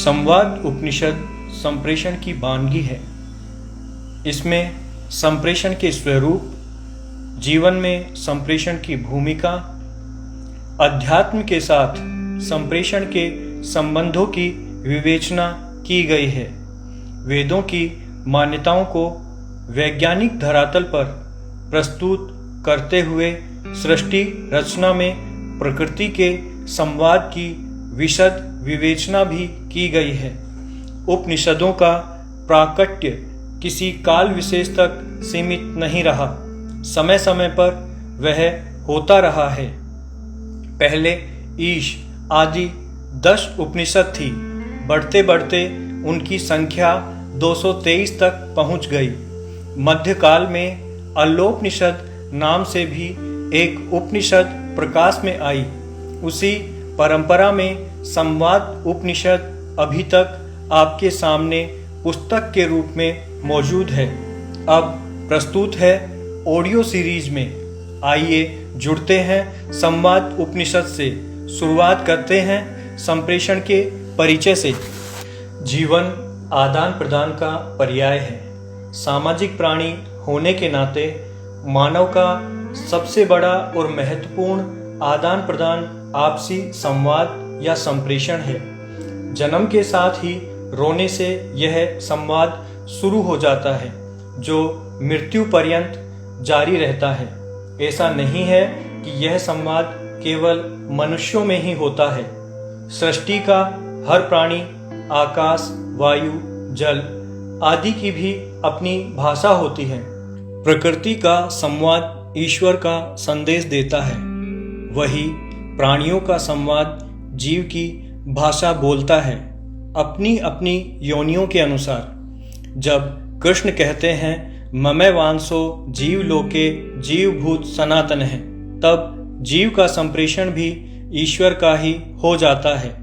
संवाद उपनिषद संप्रेषण की वानगी है। इसमें संप्रेषण के स्वरूप, जीवन में संप्रेषण की भूमिका, अध्यात्म के साथ संप्रेषण के संबंधों की विवेचना की गई है। वेदों की मान्यताओं को वैज्ञानिक धरातल पर प्रस्तुत करते हुए सृष्टि रचना में प्रकृति के संवाद की विशद विवेचना भी की गई है। उपनिषदों का प्राकट्य किसी काल विशेष तक सीमित नहीं रहा, समय समय पर वह होता रहा है। पहले ईश आदि 10 उपनिषद थी, बढ़ते बढ़ते उनकी संख्या 223 तक पहुंच गई। मध्यकाल में अल्लोपनिषद नाम से भी एक उपनिषद प्रकाश में आई। उसी परंपरा में संवाद उपनिषद अभी तक आपके सामने पुस्तक के रूप में मौजूद है। अब प्रस्तुत है ऑडियो सीरीज में। आइए जुड़ते हैं संवाद उपनिषद से। शुरुआत करते हैं संप्रेषण के परिचय से। जीवन आदान प्रदान का पर्याय है। सामाजिक प्राणी होने के नाते मानव का सबसे बड़ा और महत्वपूर्ण आदान प्रदान आपसी संवाद या संप्रेषण है। जन्म के साथ ही रोने से यह संवाद शुरू हो जाता है, जो मृत्यु पर्यंत जारी रहता है। ऐसा नहीं है कि यह संवाद केवल मनुष्यों में ही होता है। सृष्टि का हर प्राणी आकाश, वायु, जल आदि की भी अपनी भाषा होती है। प्रकृति का संवाद ईश्वर का संदेश देता है। वही प्राणियों का संवाद जीव की भाषा बोलता है, अपनी अपनी योनियों के अनुसार। जब कृष्ण कहते हैं ममै वांसो जीव लोके जीवभूत सनातन है, तब जीव का संप्रेषण भी ईश्वर का ही हो जाता है।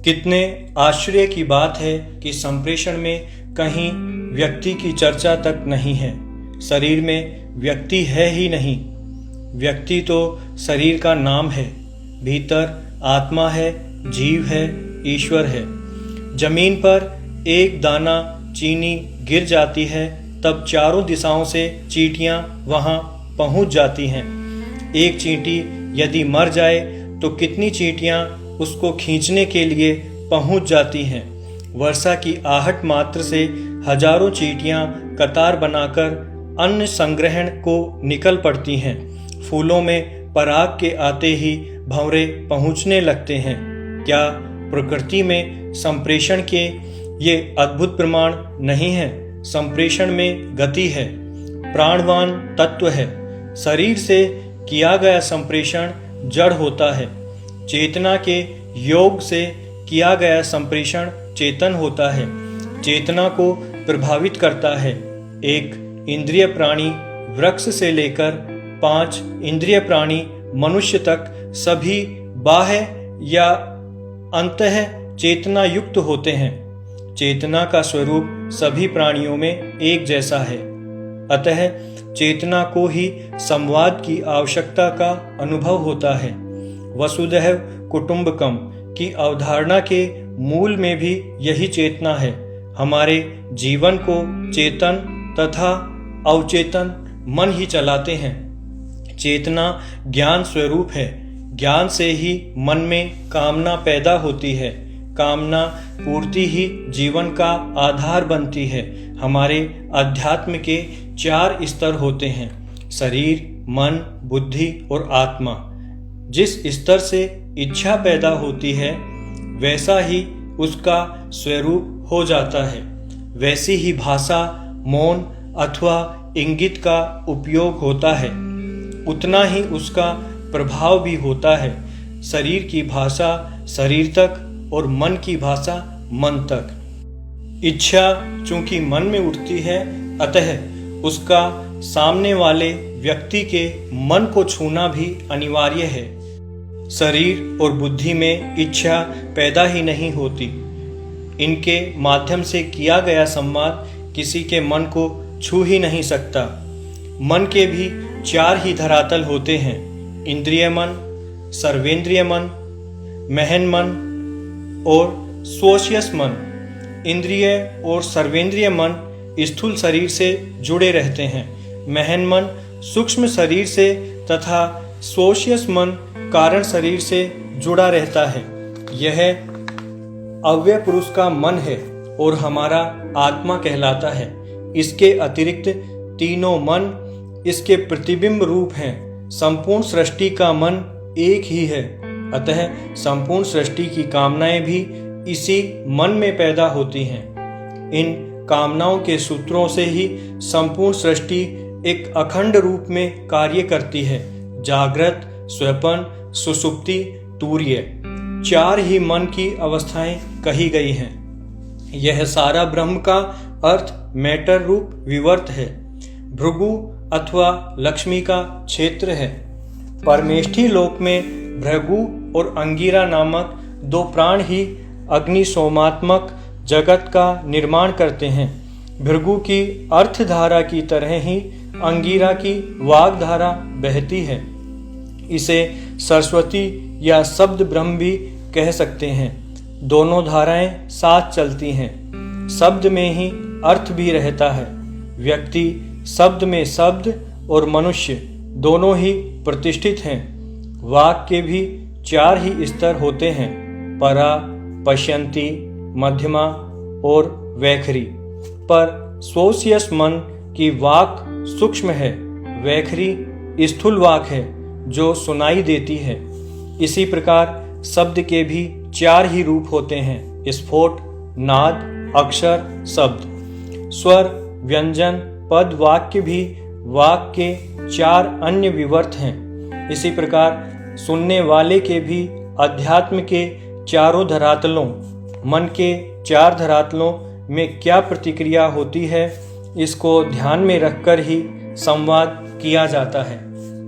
कितने आश्चर्य की बात है कि संप्रेषण में कहीं व्यक्ति की चर्चा तक नहीं है। शरीर में व्यक्ति है ही नहीं। व्यक्ति तो शरीर का नाम है। भीतर आत्मा है, जीव है, ईश्वर है। जमीन पर एक दाना चीनी गिर जाती है, तब चारों दिशाओं से चींटियां वहां पहुंच जाती हैं। एक चींटी यदि मर जाए तो कितनी चींटियां उसको खींचने के लिए पहुंच जाती हैं। वर्षा की आहट मात्र से हजारों चींटियां कतार बनाकर अन्न संग्रहण को निकल पड़ती हैं। फूलों में पराग के आते ही भंवरे पहुंचने लगते हैं। क्या प्रकृति में संप्रेषण के ये अद्भुत प्रमाण नहीं है? संप्रेषण में गति है, प्राणवान तत्व है। शरीर से किया गया संप्रेषण जड़ होता है। चेतना के योग से किया गया संप्रेषण चेतन होता है, चेतना को प्रभावित करता है। एक इंद्रिय प्राणी वृक्ष से लेकर 5 इंद्रिय प्राणी मनुष्य तक सभी बाह्य या अंतः चेतना युक्त होते हैं। चेतना का स्वरूप सभी प्राणियों में एक जैसा है। अतः चेतना को ही संवाद की आवश्यकता का अनुभव होता है। वसुधैव कुटुंबकम की अवधारणा के मूल में भी यही चेतना है। हमारे जीवन को चेतन तथा अवचेतन मन ही चलाते हैं। चेतना ज्ञान स्वरूप है। ज्ञान से ही मन में कामना पैदा होती है। कामना पूर्ति ही जीवन का आधार बनती है। हमारे अध्यात्म के 4 स्तर होते हैं: शरीर, मन, बुद्धि और आत्मा। जिस स्तर से इच्छा पैदा होती है, वैसा ही उसका स्वरूप हो जाता है। वैसी ही भाषा, मौन अथवा इंगित का उपयोग होता है। उतना ही उसका प्रभाव भी होता है। शरीर की भाषा शरीर तक और मन की भाषा मन तक। इच्छा चूंकि मन में उठती है, अतः उसका सामने वाले व्यक्ति के मन को छूना भी अनिवार्य है। शरीर और बुद्धि में इच्छा पैदा ही नहीं होती। इनके माध्यम से किया गया संवाद किसी के मन को छू ही नहीं सकता। मन के भी 4 ही धरातल होते हैं: इंद्रिय मन, सर्वेंद्रिय मन, महन मन और स्वशियस मन, इंद्रिय और सर्वेंद्रिय मन स्थूल शरीर से जुड़े रहते हैं। महन मन सूक्ष्म शरीर से तथा स्वशियस मन कारण शरीर से जुड़ा रहता है। यह अव्यय पुरुष का मन है और हमारा आत्मा कहलाता है। इसके अतिरिक्त तीनों मन इसके प्रतिबिंब रूप हैं। संपूर्ण सृष्टि का मन एक ही है, अतः संपूर्ण सृष्टि की कामनाएं भी इसी मन में पैदा होती हैं। इन कामनाओं के सूत्रों से ही संपूर्ण सृष्टि एक अखंड रूप में कार्य करती है। जागृत, स्वप्न, सुषुप्ति, तुर्य, 4 ही मन की अवस्थाएं कही गई हैं। यह सारा ब्रह्म का अर्थ मैटर रूप विवर्त है। भृगु अथवा लक्ष्मी का क्षेत्र है। परमेष्ठी लोक में भृगु और अंगिरा नामक 2 प्राण ही अग्नि सोमात्मक जगत का निर्माण करते हैं। भृगु की अर्थधारा की तरह ही अंगिरा की वाग्धारा बहती है। इसे सरस्वती या शब्द ब्रह्म भी कह सकते हैं। दोनों धाराएं साथ चलती हैं। शब्द में ही अर्थ भी रहता है। व्यक्ति शब्द में शब्द और मनुष्य दोनों ही प्रतिष्ठित हैं। वाक् के भी 4 ही स्तर होते हैं, परा, पश्यन्ति, मध्यमा और वैखरी। पर स्वशियस मन की वाक् सूक्ष्म है, वैखरी स्थूल वाक् है जो सुनाई देती है। इसी प्रकार शब्द के भी 4 ही रूप होते हैं, स्फोट, नाद, अक्षर, शब्द। स्वर, व्यंजन, पद, वाक्य भी वाक्य के 4 अन्य विवर्त हैं। इसी प्रकार सुनने वाले के भी अध्यात्म के 4 धरातलों, मन के 4 धरातलों में क्या प्रतिक्रिया होती है, इसको ध्यान में रखकर ही संवाद किया जाता है।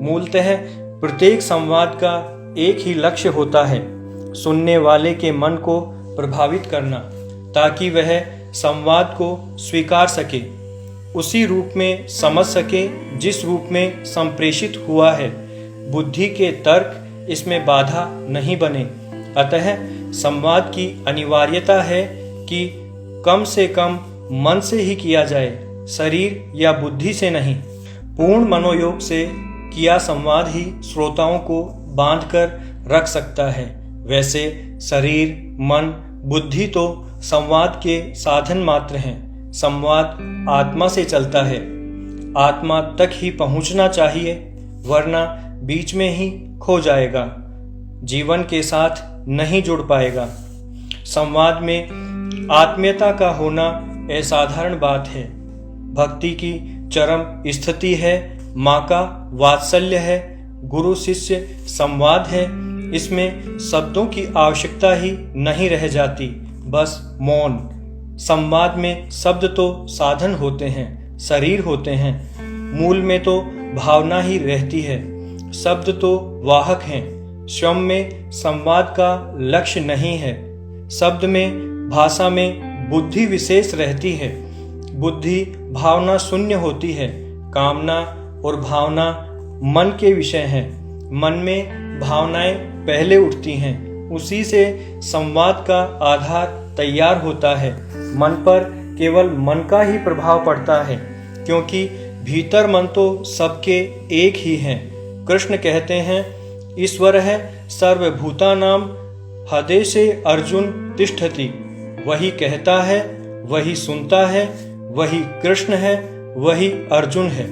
मूलतः प्रत्येक संवाद का एक ही लक्ष्य होता है, सुनने वाले के मन को प्रभावित करना, ताकि वह संवाद को स्वीकार सके, उसी रूप में समझ सके जिस रूप में संप्रेषित हुआ है। बुद्धि के तर्क इसमें बाधा नहीं बने। अतः संवाद की अनिवार्यता है कि कम से कम मन से ही किया जाए, शरीर या बुद्धि से नहीं। पूर्ण मनोयोग से किया संवाद ही श्रोताओं को बांधकर रख सकता है। वैसे शरीर, मन, बुद्धि तो संवाद के साधन मात्र हैं। संवाद आत्मा से चलता है। आत्मा तक ही पहुंचना चाहिए, वरना बीच में ही खो जाएगा, जीवन के साथ नहीं जुड़ पाएगा। संवाद में आत्मीयता का होना असाधारण बात है। भक्ति की चरम स्थिति है, माँ का वात्सल्य है, गुरु शिष्य संवाद है। इसमें शब्दों की आवश्यकता ही नहीं रह जाती, बस मौन। संवाद में शब्द तो साधन होते हैं, शरीर होते हैं। मूल में तो भावना ही रहती है, शब्द तो वाहक हैं। श्रम में संवाद का लक्ष्य नहीं है। शब्द में, भाषा में बुद्धि विशेष रहती है। बुद्धि भावना शून्य होती है। कामना और भावना मन के विषय हैं। मन में भावनाएं पहले उठती हैं, उसी से संवाद का आधार तैयार होता है। मन पर केवल मन का ही प्रभाव पड़ता है, क्योंकि भीतर मन तो सबके एक ही हैं। कृष्ण कहते हैं, ईश्वर है सर्वभूतानां हृदय से अर्जुन तिष्ठति। वही कहता है, वही सुनता है, वही कृष्ण है, वही अर्जुन है।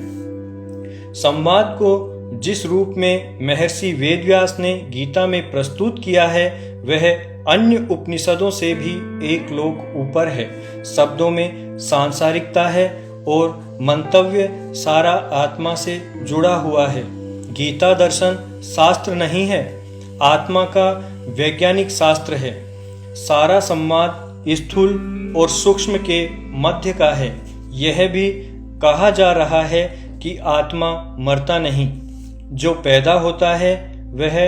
संवाद को जिस रूप में महर्षि वेदव्यास ने गीता में प्रस्तुत किया है, वह अन्य उपनिषदों से भी एक लोक ऊपर है। शब्दों में सांसारिकता है और मंतव्य सारा आत्मा से जुड़ा हुआ है। गीता दर्शन शास्त्र नहीं है, आत्मा का वैज्ञानिक शास्त्र है। सारा संवाद स्थूल और सूक्ष्म के मध्य का है। यह भी कहा जा रहा है कि आत्मा मरता नहीं, जो पैदा होता है वह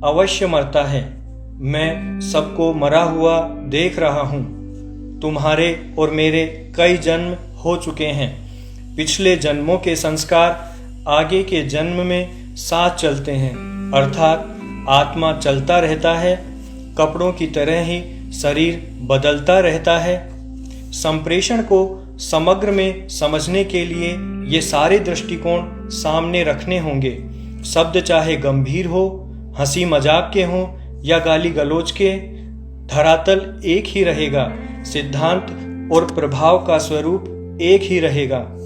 अवश्य मरता है। मैं सबको मरा हुआ देख रहा हूँ। तुम्हारे और मेरे कई जन्म हो चुके हैं। पिछले जन्मों के संस्कार आगे के जन्म में साथ चलते हैं, अर्थात आत्मा चलता रहता है। कपड़ों की तरह ही शरीर बदलता रहता है। संप्रेषण को समग्र में समझने के लिए ये सारे दृष्टिकोण सामने रखने होंगे। शब्द चाहे गंभीर हो, हंसी मजाक के हों या गाली गलौज के, धरातल एक ही रहेगा। सिद्धांत और प्रभाव का स्वरूप एक ही रहेगा।